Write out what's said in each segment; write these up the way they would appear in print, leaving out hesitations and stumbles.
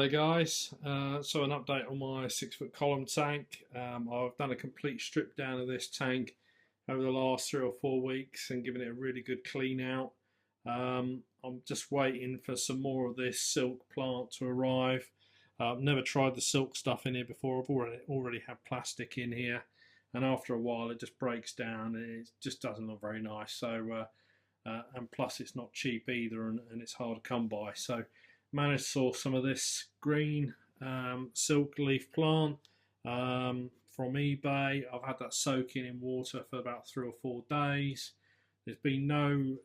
Hello guys, so an update on my 6 foot column tank. I've done a complete strip down of this tank over the last 3 or 4 weeks and given it a really good clean out. I'm just waiting for some more of this silk plant to arrive. I've never tried the silk stuff in here before. I've already had plastic in here, and after a while it just breaks down and it just doesn't look very nice. So and plus it's not cheap either, and it's hard to come by. So managed to source some of this green silk leaf plant from eBay. I've had that soaking in water for about 3 or 4 days. There's been no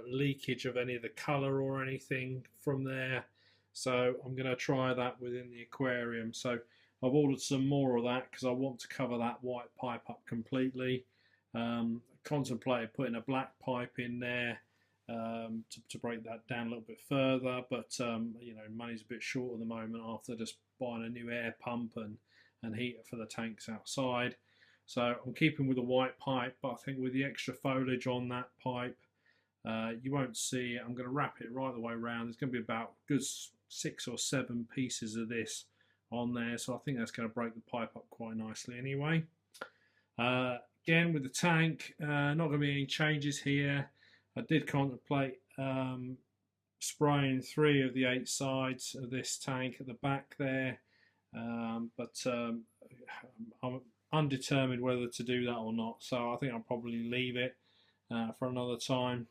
leakage of any of the colour or anything from there, so I'm going to try that within the aquarium. So I've ordered some more of that because I want to cover that white pipe up completely. Contemplated putting a black pipe in there to break that down a little bit further, but you know, money's a bit short at the moment after just buying a new air pump and heater for the tanks outside. So I'm keeping with the white pipe, but I think with the extra foliage on that pipe, you won't see it. I'm going to wrap it right the way around. There's going to be about good 6 or 7 pieces of this on there, so I think that's going to break the pipe up quite nicely anyway. Again, with the tank, not going to be any changes here. I did contemplate spraying 3 of the 8 sides of this tank at the back there, but I'm undetermined whether to do that or not, so I think I'll probably leave it for another time.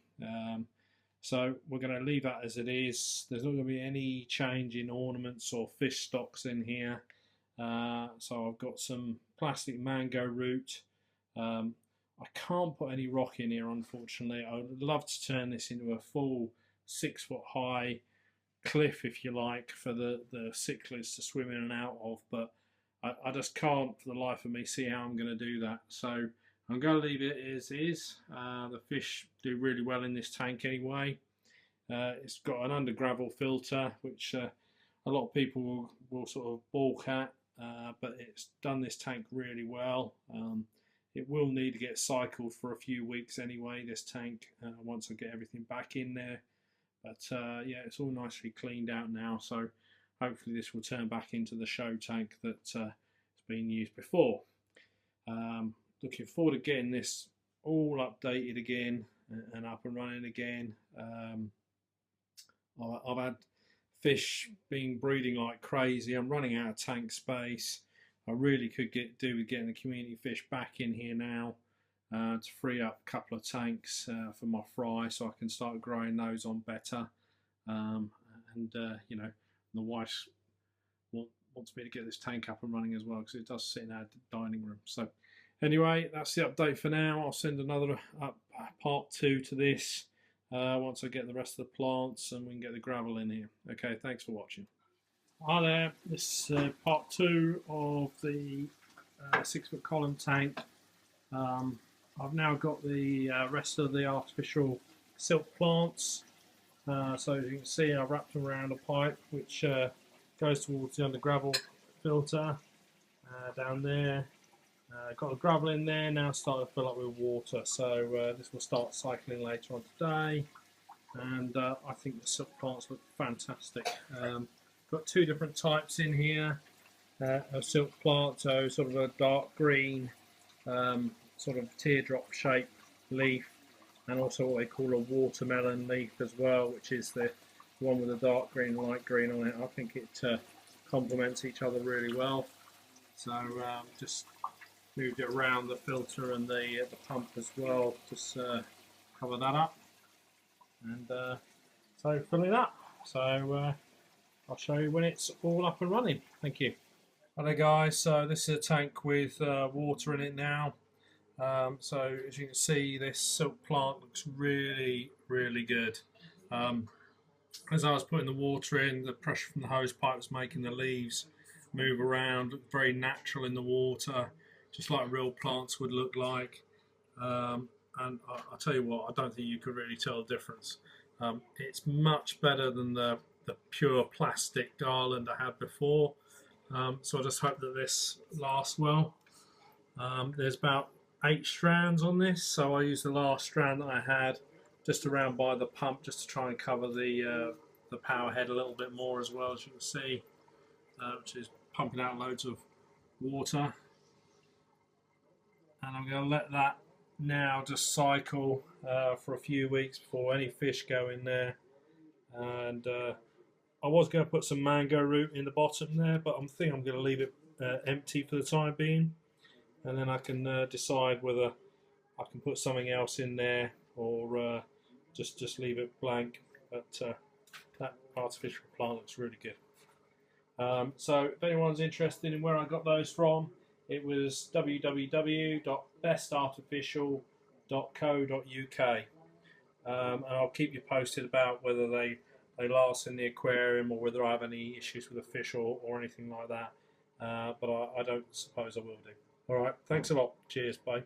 So we're going to leave that as it is. There's not going to be any change in ornaments or fish stocks in here. So I've got some plastic mango root. I can't put any rock in here, unfortunately. I would love to turn this into a full 6 foot high cliff, if you like, for the cichlids to swim in and out of, but I just can't for the life of me see how I'm going to do that. So I'm going to leave it as is. The fish do really well in this tank anyway. It's got an under gravel filter, which a lot of people will sort of balk at, but it's done this tank really well. It will need to get cycled for a few weeks anyway, this tank, once I get everything back in there. But yeah, it's all nicely cleaned out now, so hopefully this will turn back into the show tank that has been used before. Looking forward to getting this all updated again and up and running again. I've had fish being breeding like crazy. I'm running out of tank space. I really could do with getting the community fish back in here now to free up a couple of tanks for my fry, so I can start growing those on better. You know, the wife wants me to get this tank up and running as well because it does sit in our dining room. So anyway, that's the update for now. I'll send another part 2 to this once I get the rest of the plants and we can get the gravel in here. Okay, thanks for watching. Hi there, this is part 2 of the 6 foot column tank. I've now got the rest of the artificial silk plants. So as you can see, I've wrapped them around a pipe which goes towards the under gravel filter down there. Got the gravel in there, now starting to fill up with water. So this will start cycling later on today, and I think the silk plants look fantastic. Got 2 different types in here of silk plant, so sort of a dark green sort of teardrop shaped leaf, and also what they call a watermelon leaf as well, which is the one with the dark green and light green on it. I think it complements each other really well. So just moved it around the filter and the pump as well, just cover that up, and so filling up. So I'll show you when it's all up and running. Thank you. Hello guys, so this is a tank with water in it now. So as you can see, this silk plant looks really good. As I was putting the water in, the pressure from the hose pipe was making the leaves move around, look very natural in the water, just like real plants would look like. And I'll tell you what, I don't think you could really tell the difference. It's much better than the pure plastic garland I had before. So I just hope that this lasts well. There's about 8 strands on this, so I used the last strand that I had just around by the pump just to try and cover the power head a little bit more as well, as you can see. which is pumping out loads of water. And I'm going to let that now just cycle for a few weeks before any fish go in there. And I was going to put some mango root in the bottom there, but I think I'm going to leave it empty for the time being, and then I can decide whether I can put something else in there or just leave it blank. But that artificial plant looks really good. So if anyone's interested in where I got those from, it was www.bestartificial.co.uk. And I'll keep you posted about whether they last in the aquarium or whether I have any issues with the fish or anything like that. But I don't suppose I will do. Alright, thanks a lot. Cheers, bye.